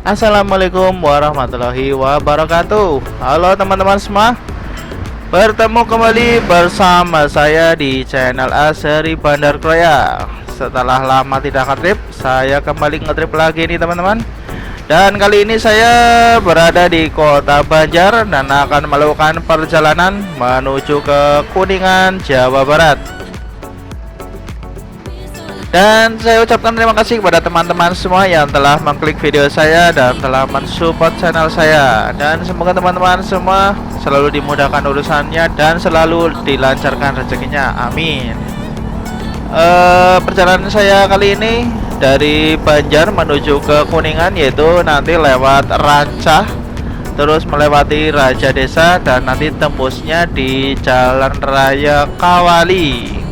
Assalamualaikum warahmatullahi wabarakatuh. Halo teman-teman semua, bertemu kembali bersama saya di channel Asri Bandar Kroya. Setelah lama tidak ngetrip, saya kembali ngetrip lagi nih teman-teman. Dan kali ini saya berada di kota Banjar dan akan melakukan perjalanan menuju ke Kuningan, Jawa Barat. Dan saya ucapkan terima kasih kepada teman-teman semua yang telah mengklik video saya dan telah mensupport channel saya. Dan semoga teman-teman semua selalu dimudahkan urusannya dan selalu dilancarkan rezekinya, amin. Perjalanan saya kali ini dari Banjar menuju ke Kuningan, yaitu nanti lewat Rancah, terus melewati Raja Desa, dan nanti tembusnya di Jalan Raya Kawali.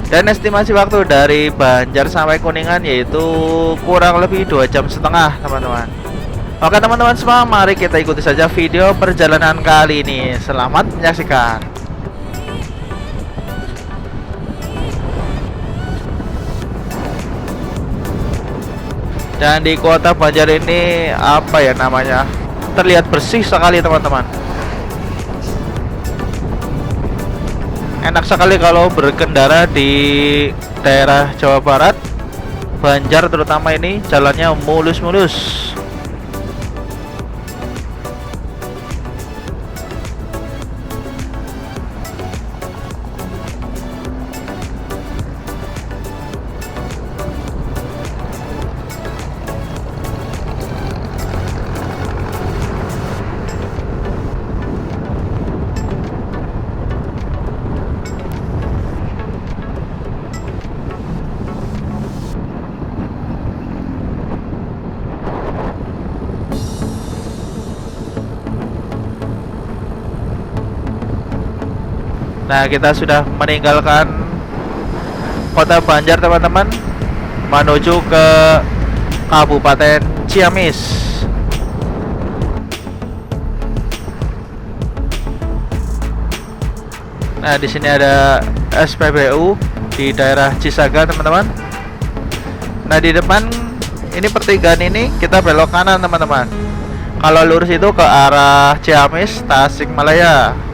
Dan estimasi waktu dari Banjar sampai Kuningan yaitu kurang lebih 2,5 jam teman-teman. Oke teman-teman semua, mari kita ikuti saja video perjalanan kali ini. Selamat menyaksikan. Dan di kota Banjar ini apa ya namanya, terlihat bersih sekali teman-teman. Enak sekali kalau berkendara di daerah Jawa Barat, Banjar terutama, ini jalannya mulus-mulus. Nah, kita sudah meninggalkan kota Banjar teman-teman, menuju ke Kabupaten Ciamis. Nah, di sini ada SPBU di daerah Cisaga teman-teman. Nah, di depan ini pertigaan ini kita belok kanan teman-teman. Kalau lurus itu ke arah Ciamis, Tasikmalaya.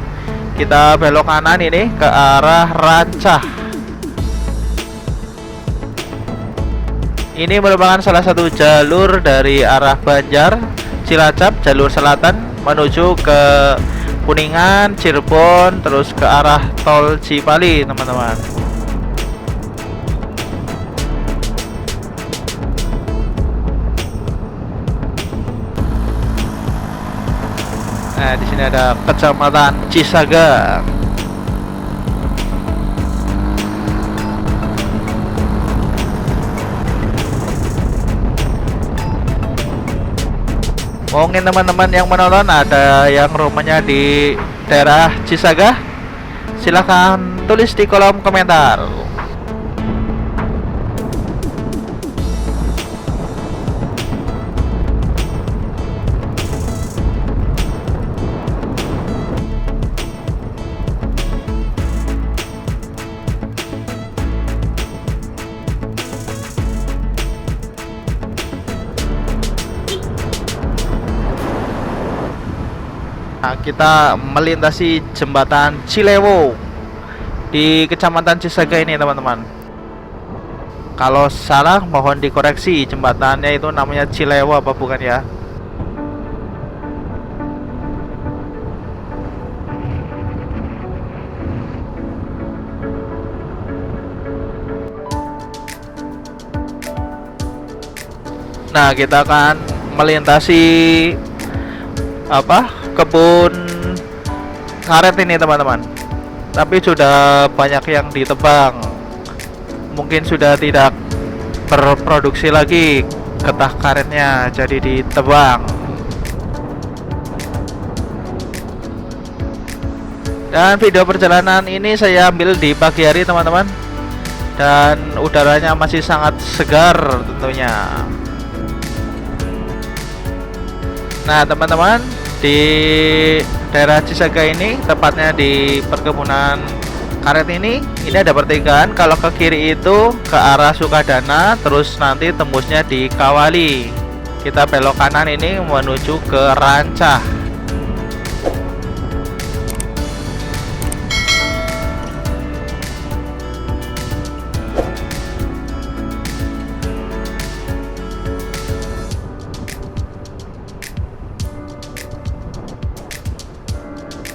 Kita belok kanan ini ke arah Rancah. Ini merupakan salah satu jalur dari arah Banjar, Cilacap, jalur selatan menuju ke Kuningan, Cirebon, terus ke arah tol Cipali teman-teman. Nah, di sini ada Kecamatan Cisaga. Mungkin teman-teman yang menonton ada yang rumahnya di daerah Cisaga, silahkan tulis di kolom komentar. Nah, kita melintasi jembatan Cilewo di Kecamatan Cisaga ini teman-teman. Kalau salah mohon dikoreksi, jembatannya itu namanya Cilewo apa bukan ya? Nah, kita akan melintasi kebun karet ini teman-teman, tapi sudah banyak yang ditebang, mungkin sudah tidak berproduksi lagi getah karetnya, jadi ditebang. Dan video perjalanan ini saya ambil di pagi hari teman-teman, dan udaranya masih sangat segar tentunya. Nah teman-teman, di daerah Cisaga ini, tepatnya di perkebunan karet ini ada pertigaan. Kalau ke kiri itu ke arah Sukadana, terus nanti tembusnya di Kawali. Kita belok kanan ini menuju ke Rancah.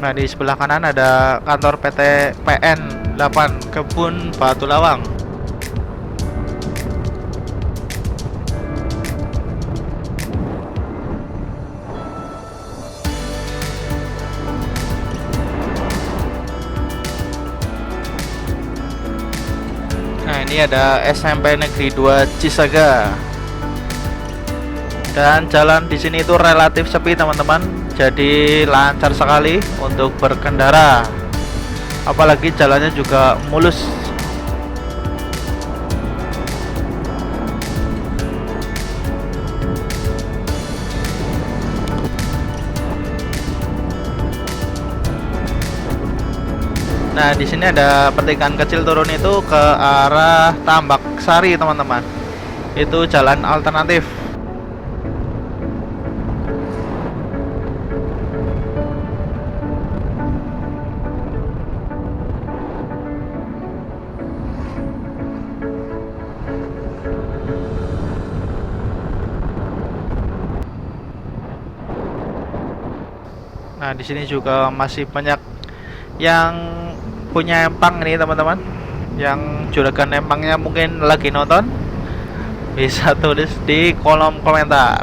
Nah, di sebelah kanan ada kantor PT PN 8 Kebun Batu Lawang. Nah, ini ada SMP Negeri 2 Cisaga. Dan jalan di sini itu relatif sepi, teman-teman. Jadi lancar sekali untuk berkendara. Apalagi jalannya juga mulus. Nah, di sini ada pertigaan kecil turun itu ke arah Tambak Sari, teman-teman. Itu jalan alternatif. Nah, di sini juga masih banyak yang punya empang nih, teman-teman. Yang juragan empangnya mungkin lagi nonton, bisa tulis di kolom komentar.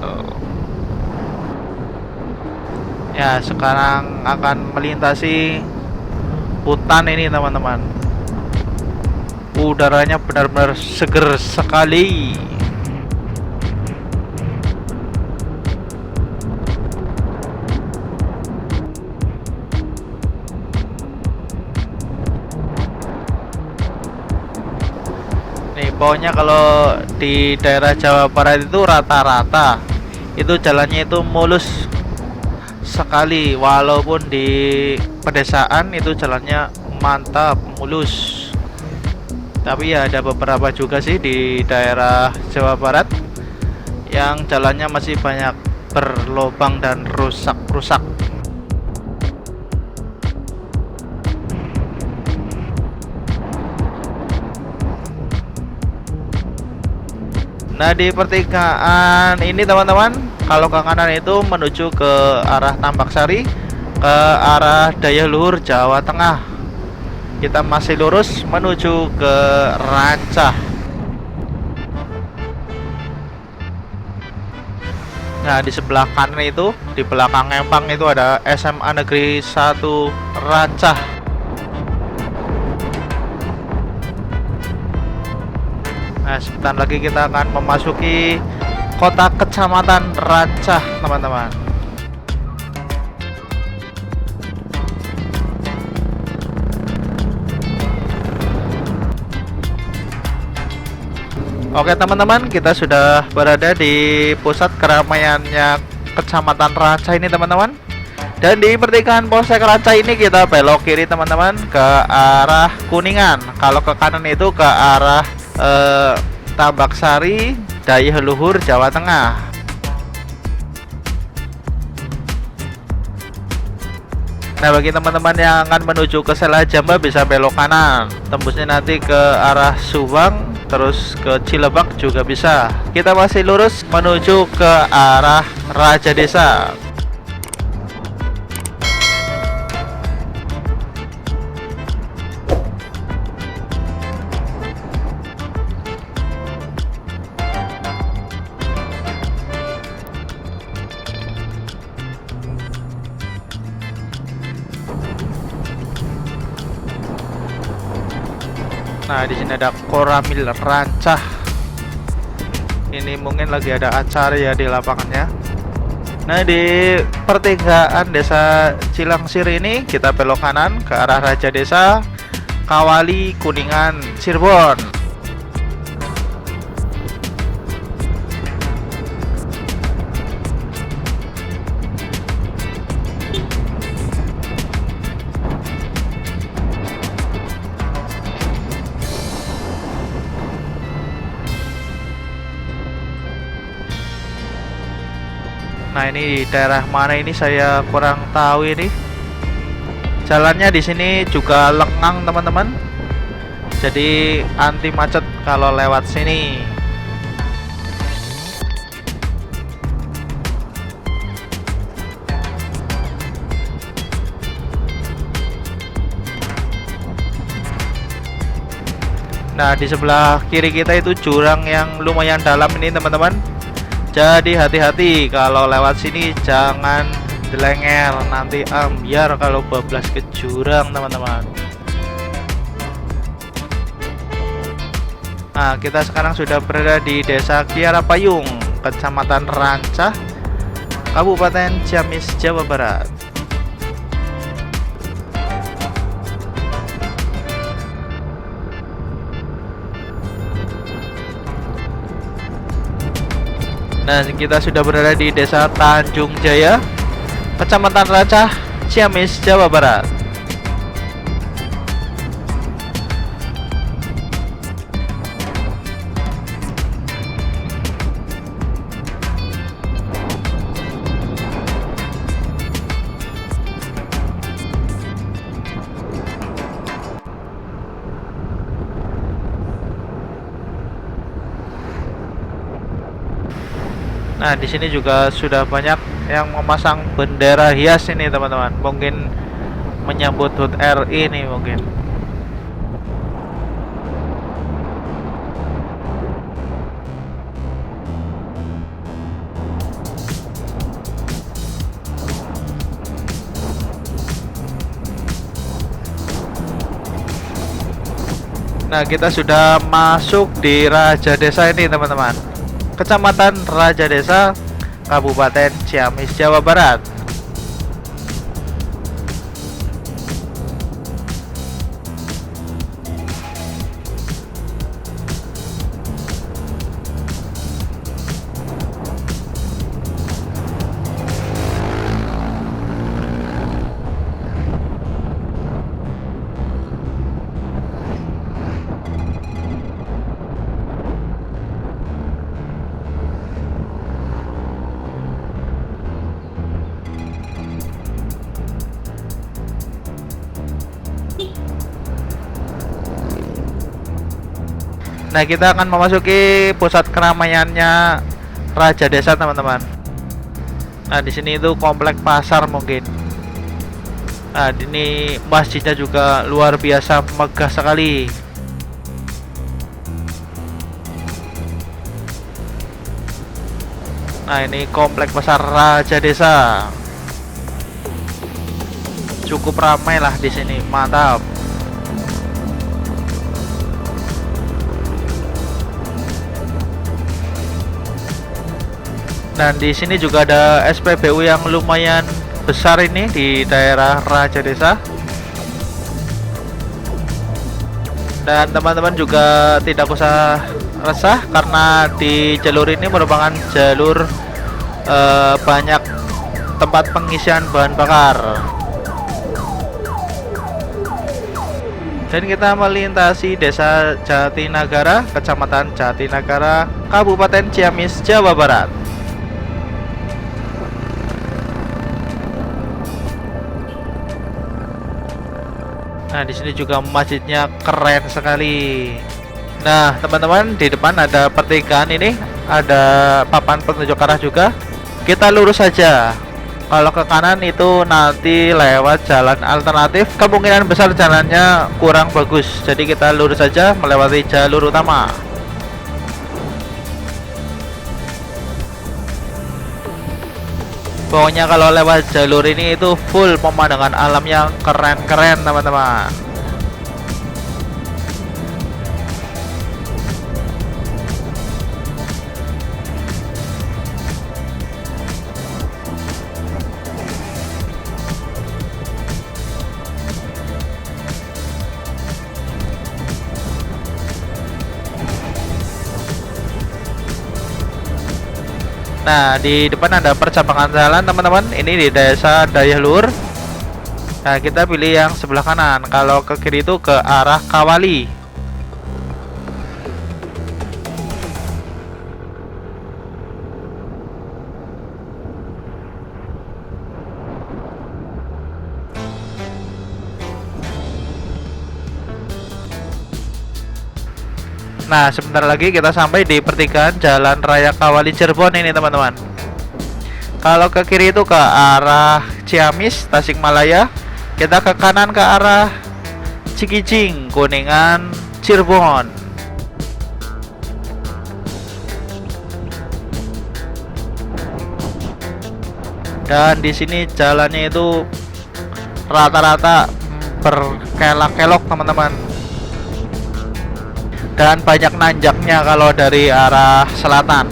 Ya, sekarang akan melintasi hutan ini, teman-teman. Udaranya benar-benar seger sekali. Nih, pokoknya kalau di daerah Jawa Barat itu rata-rata itu jalannya itu mulus sekali, walaupun di pedesaan itu jalannya mantap, mulus. Tapi ya ada beberapa juga sih di daerah Jawa Barat yang jalannya masih banyak berlobang dan rusak-rusak. Nah, di pertigaan ini, teman-teman, kalau ke kanan itu menuju ke arah Tambak Sari, ke arah Daya Luhur Jawa Tengah. Kita masih lurus menuju ke Rancah. Nah, di sebelah kanan itu, di belakang empang itu ada SMA Negeri 1 Rancah. Nah, sebentar lagi kita akan memasuki kota kecamatan Rancah, teman-teman. Oke, teman-teman, kita sudah berada di pusat keramaiannya kecamatan Rancah ini, teman-teman. Dan di pertigaan Polsek Rancah ini kita belok kiri, teman-teman, ke arah Kuningan. Kalau ke kanan itu ke arah Tambak Sari, Daya Luhur Jawa Tengah. Nah, bagi teman-teman yang akan menuju ke Sela Jamba bisa belok kanan, tembusnya nanti ke arah Subang, terus ke Cilebak juga bisa. Kita masih lurus menuju ke arah Raja Desa. Nah, di sini ada Koramil Rancah. Ini mungkin lagi ada acara ya di lapangannya. Nah, di pertigaan Desa Cilangsir ini kita belok kanan ke arah Raja Desa, Kawali, Kuningan, Cirebon. Nah, ini di daerah mana ini saya kurang tahu ini. Jalannya di sini juga lengang, teman-teman. Jadi anti macet kalau lewat sini. Nah, di sebelah kiri kita itu jurang yang lumayan dalam ini, teman-teman. Jadi hati-hati kalau lewat sini, jangan delengel, nanti ambiar kalau bablas ke jurang, teman-teman. Nah, kita sekarang sudah berada di Desa Kiara Payung, Kecamatan Rancah, Kabupaten Ciamis, Jawa Barat. Nah, kita sudah berada di Desa Tanjung Jaya, Kecamatan Rancah, Ciamis, Jawa Barat. Nah, di sini juga sudah banyak yang memasang bendera hias ini, teman-teman. Mungkin menyambut HUT RI ini mungkin. Nah, kita sudah masuk di Raja Desa ini, teman-teman. Kecamatan Raja Desa, Kabupaten Ciamis, Jawa Barat. Nah, kita akan memasuki pusat keramaiannya Raja Desa, teman-teman. Nah, di sini itu komplek pasar mungkin. Nah, ini masjidnya juga luar biasa megah sekali. Nah, ini komplek pasar Raja Desa. Cukup ramai lah di sini, mantap. Dan di sini juga ada SPBU yang lumayan besar ini di daerah Raja Desa. Dan teman-teman juga tidak usah resah karena di jalur ini merupakan jalur banyak tempat pengisian bahan bakar. Dan kita melintasi Desa Jatinagara, Kecamatan Jatinagara, Kabupaten Ciamis, Jawa Barat. Nah, di sini juga masjidnya keren sekali. Nah, teman-teman, di depan ada pertigaan ini, ada papan petunjuk arah juga. Kita lurus saja. Kalau ke kanan itu nanti lewat jalan alternatif, kemungkinan besar jalannya kurang bagus. Jadi kita lurus saja melewati jalur utama. Pokoknya kalau lewat jalur ini itu full pemandangan alam yang keren-keren, teman-teman. Nah, di depan ada percabangan jalan, teman-teman. Ini di Desa Dayahluhur. Nah, kita pilih yang sebelah kanan. Kalau ke kiri itu ke arah Kawali. Nah, sebentar lagi kita sampai di pertigaan Jalan Raya Kawali Cirebon ini teman-teman. Kalau ke kiri itu ke arah Ciamis, Tasikmalaya. Kita ke kanan ke arah Cikijing, Kuningan, Cirebon. Dan di sini jalannya itu rata-rata berkelok-kelok teman-teman. Dan banyak nanjaknya kalau dari arah selatan.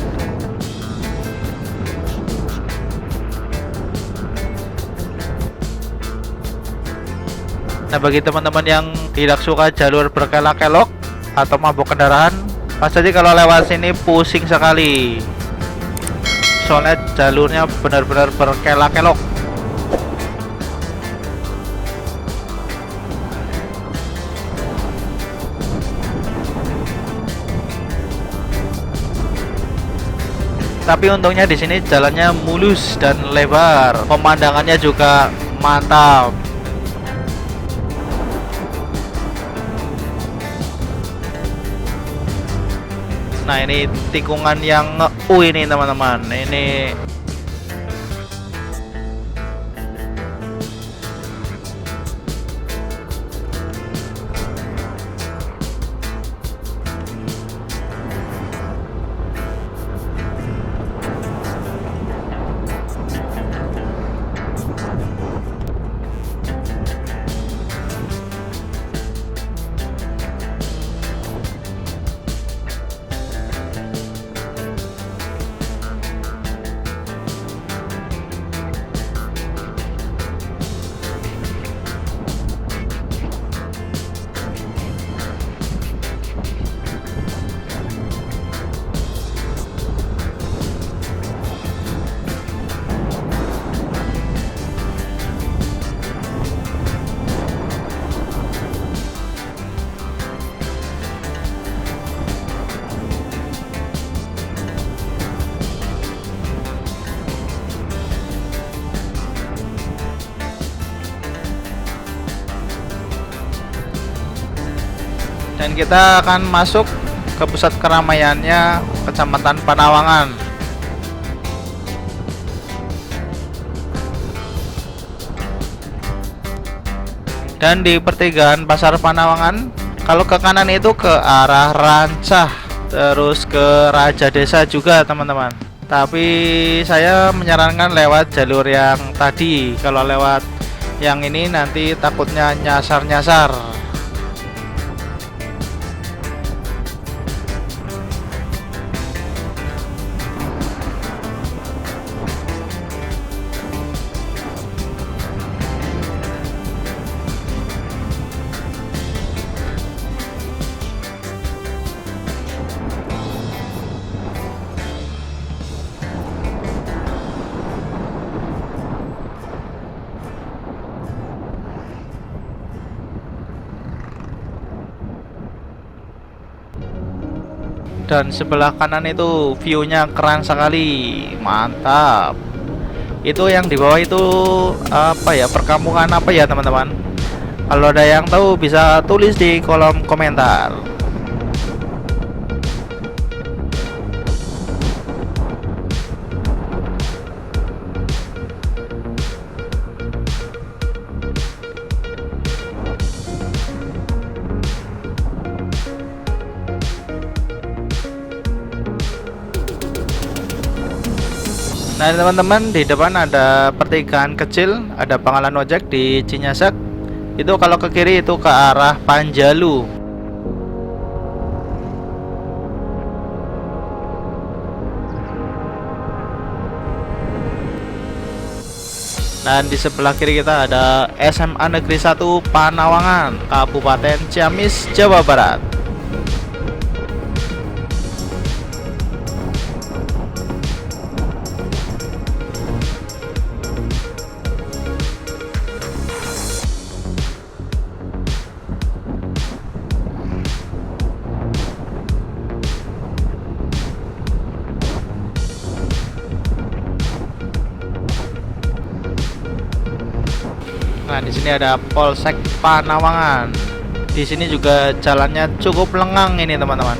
Nah, bagi teman-teman yang tidak suka jalur berkelok-kelok atau mabuk kendaraan, pas aja kalau lewat sini pusing sekali. Soalnya jalurnya benar-benar berkelok-kelok. Tapi untungnya di sini jalannya mulus dan lebar, pemandangannya juga mantap. Nah, ini tikungan yang ini teman-teman. Ini dan kita akan masuk ke pusat keramaiannya Kecamatan Panawangan. Dan di pertigaan Pasar Panawangan, kalau ke kanan itu ke arah Rancah, terus ke Raja Desa juga teman-teman. Tapi saya menyarankan lewat jalur yang tadi. Kalau lewat yang ini nanti takutnya nyasar-nyasar. Dan sebelah kanan itu view-nya keren sekali, mantap. Itu yang di bawah itu apa ya, perkampungan apa ya teman-teman? Kalau ada yang tahu bisa tulis di kolom komentar. Nah teman-teman, di depan ada pertigaan kecil, ada pangkalan ojek di Cinyasak. Itu kalau ke kiri itu ke arah Panjalu. Dan di sebelah kiri kita ada SMA Negeri 1 Panawangan, Kabupaten Ciamis, Jawa Barat. Nah, di sini ada Polsek Panawangan. Di sini juga jalannya cukup lengang ini, teman-teman.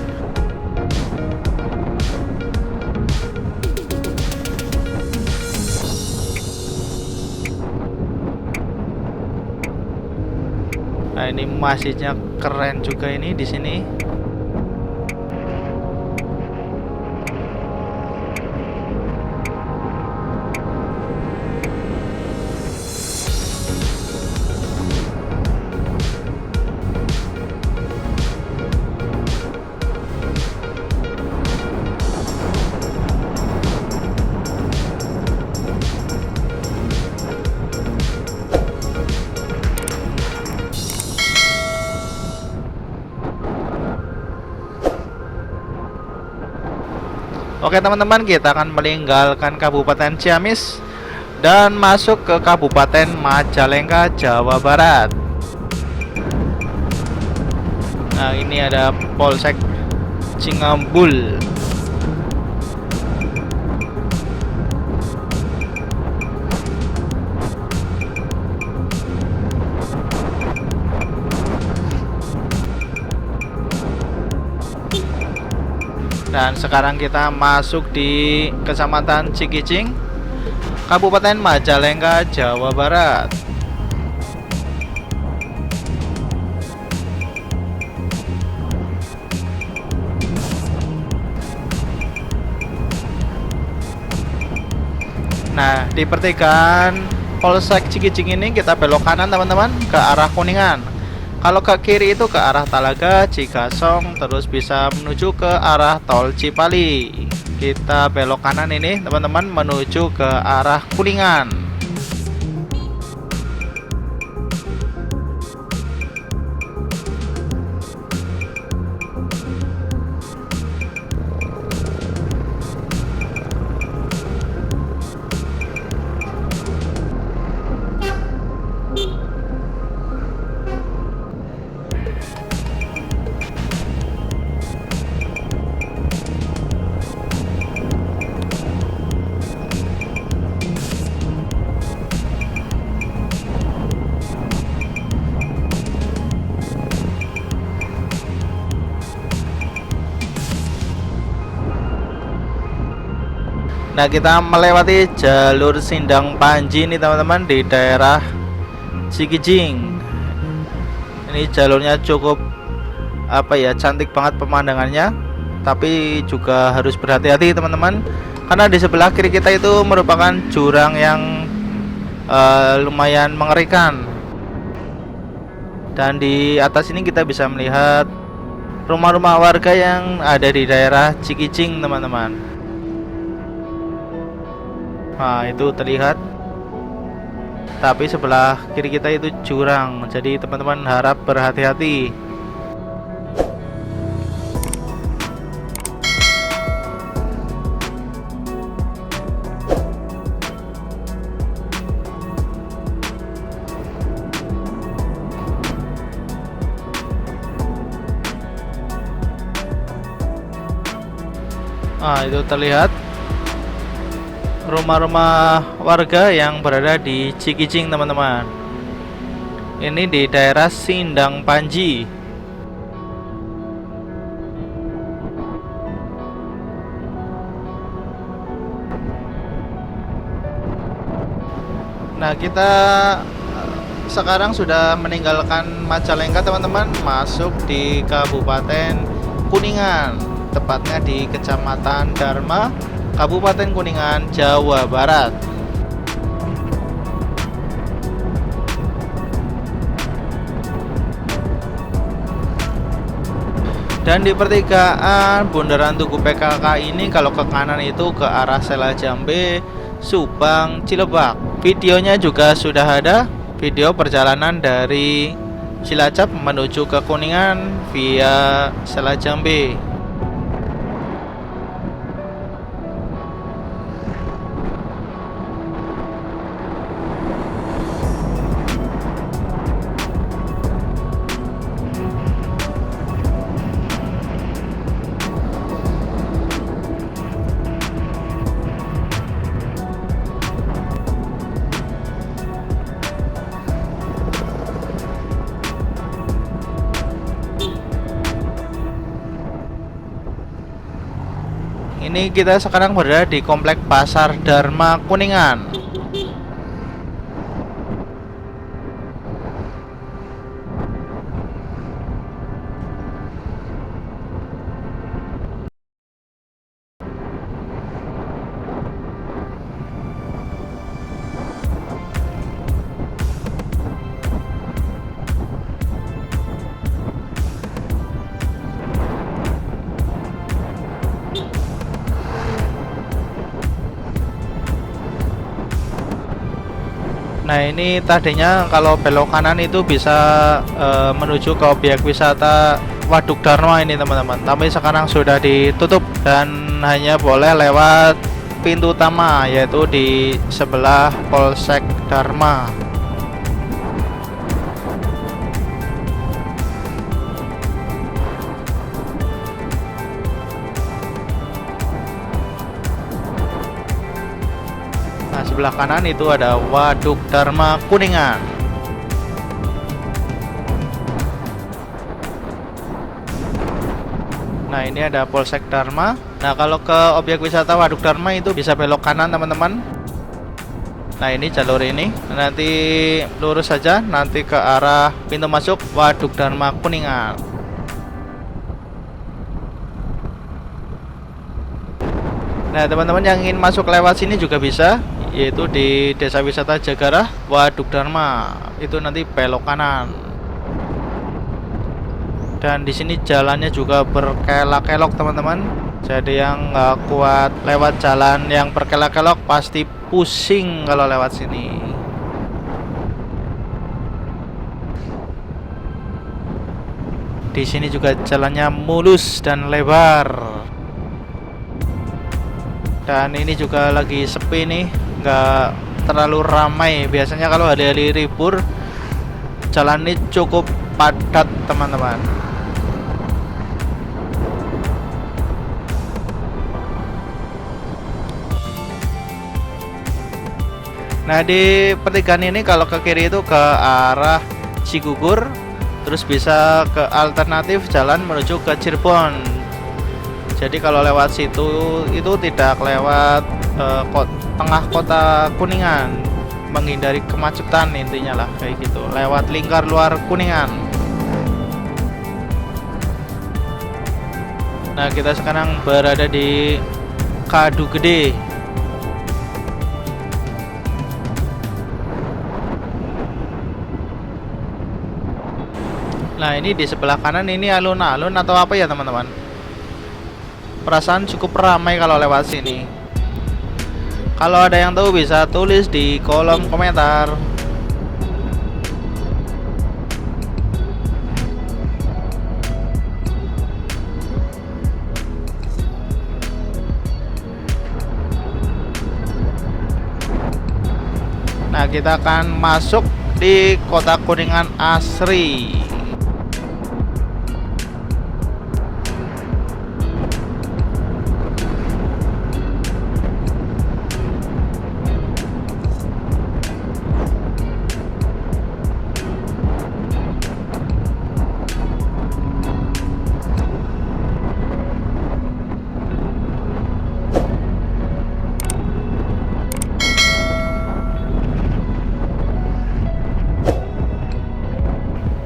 Nah, ini masjidnya keren juga ini di sini. Oke teman-teman, kita akan meninggalkan Kabupaten Ciamis dan masuk ke Kabupaten Majalengka, Jawa Barat. Nah, ini ada Polsek Cingambul. Dan sekarang kita masuk di Kecamatan Cikijing, Kabupaten Majalengka, Jawa Barat. Nah, di pertigaan Polsek Cikijing ini kita belok kanan teman-teman ke arah Kuningan. Kalau ke kiri itu ke arah Talaga, Cigasong, terus bisa menuju ke arah Tol Cipali. Kita belok kanan ini teman-teman menuju ke arah Kuningan. Nah, kita melewati jalur Sindang Panji ini teman-teman di daerah Cikijing. Ini jalurnya cukup cantik banget pemandangannya, tapi juga harus berhati-hati teman-teman, karena di sebelah kiri kita itu merupakan jurang yang lumayan mengerikan. Dan di atas ini kita bisa melihat rumah-rumah warga yang ada di daerah Cikijing teman-teman. Nah, itu terlihat, tapi sebelah kiri kita itu jurang, jadi teman-teman harap berhati-hati. Nah, itu terlihat rumah-rumah warga yang berada di Cikijing teman-teman. Ini di daerah Sindang Panji. Nah, kita sekarang sudah meninggalkan Majalengka teman-teman, masuk di Kabupaten Kuningan, tepatnya di Kecamatan Dharma, Kabupaten Kuningan, Jawa Barat. Dan di pertigaan Bundaran Tugu PKK ini, kalau ke kanan itu ke arah Sela Jambe, Subang, Cilebak. Videonya juga sudah ada, video perjalanan dari Cilacap menuju ke Kuningan via Sela Jambe. Ini kita sekarang berada di Komplek Pasar Dharma Kuningan. Nah, ini tadinya kalau belok kanan itu bisa menuju ke objek wisata Waduk Dharma ini teman-teman. Tapi sekarang sudah ditutup dan hanya boleh lewat pintu utama, yaitu di sebelah Polsek Dharma. Nah, sebelah kanan itu ada Waduk Dharma Kuningan. Nah, ini ada Polsek Dharma. Nah, kalau ke objek wisata Waduk Dharma itu bisa belok kanan teman-teman. Nah, ini jalur ini. Nanti lurus saja, nanti ke arah pintu masuk Waduk Dharma Kuningan. Nah, teman-teman yang ingin masuk lewat sini juga bisa, yaitu di Desa Wisata Jagarah Waduk Dharma. Itu nanti belok kanan. Dan di sini jalannya juga berkelok-kelok teman-teman. Jadi yang nggak kuat lewat jalan yang berkelok-kelok pasti pusing kalau lewat sini. Di sini juga jalannya mulus dan lebar. Dan ini juga lagi sepi nih, nggak terlalu ramai. Biasanya kalau hari-hari libur jalan ini cukup padat teman-teman. Nah, di pertigaan ini kalau ke kiri itu ke arah Cigugur, terus bisa ke alternatif jalan menuju ke Cirebon. Jadi kalau lewat situ itu tidak lewat tengah kota Kuningan, menghindari kemacetan intinya lah kayak gitu. Lewat lingkar luar Kuningan. Nah, kita sekarang berada di Kadu Gede. Nah, ini di sebelah kanan ini alun-alun atau apa ya teman-teman? Perasaan cukup ramai kalau lewat sini. Kalau ada yang tahu bisa tulis di kolom komentar. Nah, kita akan masuk di kota Kuningan asri.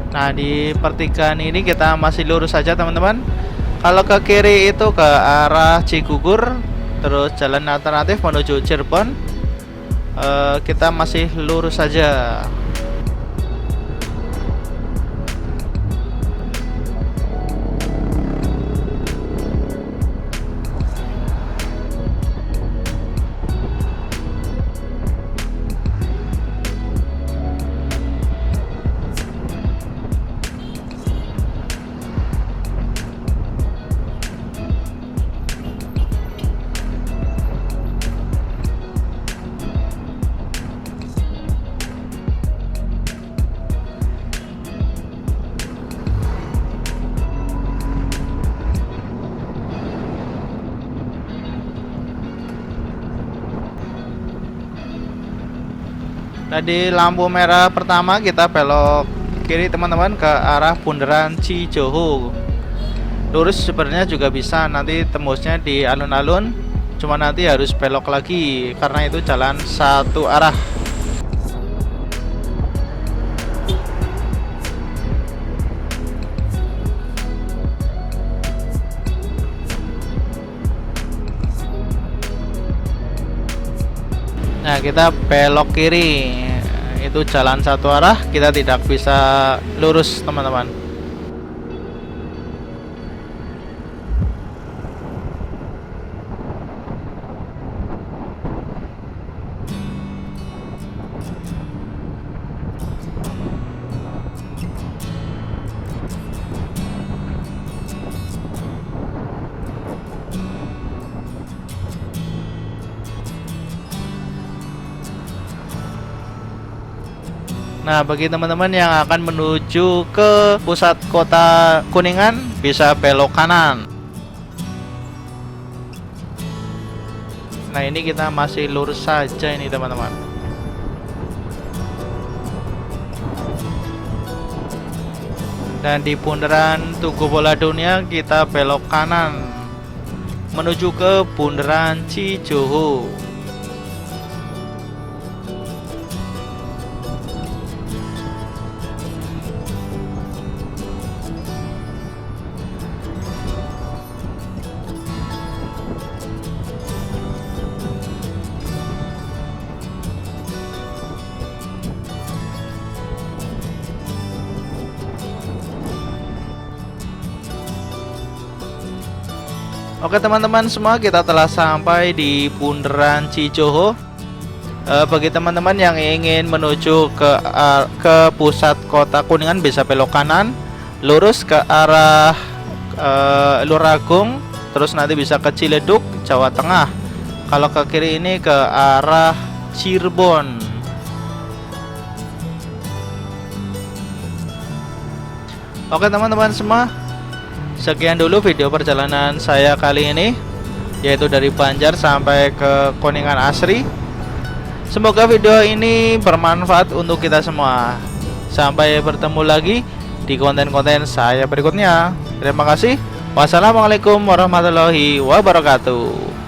Nah, di pertigaan ini kita masih lurus saja teman-teman. Kalau ke kiri itu ke arah Cigugur, terus jalan alternatif menuju Cirebon. Kita masih lurus saja. Tadi lampu merah pertama kita belok kiri teman-teman ke arah Bundaran Cijoho. Lurus sebenarnya juga bisa, nanti tembusnya di alun-alun. Cuma nanti harus belok lagi karena itu jalan satu arah. Nah, kita belok kiri. Itu jalan satu arah, kita tidak bisa lurus, teman-teman. Nah, bagi teman-teman yang akan menuju ke pusat kota Kuningan, bisa belok kanan. Nah, ini kita masih lurus saja ini teman-teman. Dan di bundaran Tugu Bola Dunia kita belok kanan menuju ke bundaran Cijoho. Oke teman-teman semua, kita telah sampai di bundaran Cijoho. Bagi teman-teman yang ingin menuju ke pusat kota Kuningan bisa belok kanan, lurus ke arah Luragung, terus nanti bisa ke Ciledug, Jawa Tengah. Kalau ke kiri ini ke arah Cirebon. Oke teman-teman semua, sekian dulu video perjalanan saya kali ini, yaitu dari Banjar sampai ke Kuningan Asri. Semoga video ini bermanfaat untuk kita semua. Sampai bertemu lagi di konten-konten saya berikutnya. Terima kasih. Wassalamualaikum warahmatullahi wabarakatuh.